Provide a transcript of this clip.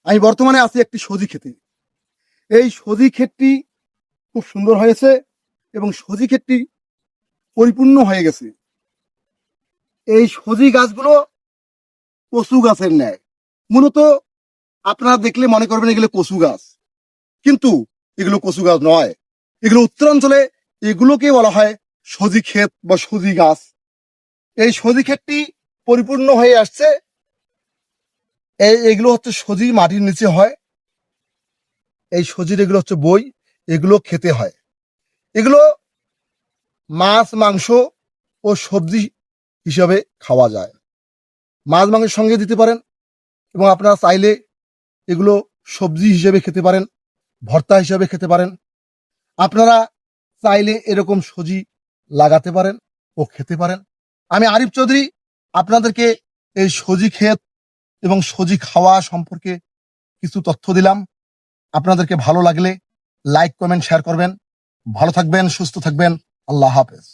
আমি বর্তমানে আছি একটি সজি ক্ষেতে। এই সজি ক্ষেতটি খুব সুন্দর হয়েছে এবং সজি ক্ষেতটি পরিপূর্ণ হয়ে গেছে। এই সজি গাছগুলো কচু গাছের ন্যায়। মূলত আপনারা দেখলে মনে করবেন এগুলো কচু গাছ, কিন্তু এগুলো কচু গাছ নয়। এগুলো উত্তরাঞ্চলে এগুলোকে বলা হয় সজি ক্ষেত বা সজি গাছ। এই সজি ক্ষেতটি পরিপূর্ণ হয়ে আসছে। এগুলো হচ্ছে সজি, মাটির নিচে হয়। এই সজির এগুলো হচ্ছে বই, এগুলো খেতে হয়। এগুলো মাছ, মাংস ও সবজি হিসাবে খাওয়া যায়। মাছ মাংসের সঙ্গে দিতে পারেন এবং আপনারা চাইলে এগুলো সবজি হিসেবে খেতে পারেন, ভর্তা হিসাবে খেতে পারেন। আপনারা চাইলে এরকম সজি লাগাতে পারেন ও খেতে পারেন। আমি আরিফ চৌধুরী আপনাদেরকে এই সজি ক্ষেত এবং সজি খাওয়া সম্পর্কে কিছু তথ্য দিলাম। আপনাদেরকে ভালো লাগলে লাইক, কমেন্ট, শেয়ার করবেন। ভালো থাকবেন, সুস্থ থাকবেন। আল্লাহ হাফেজ।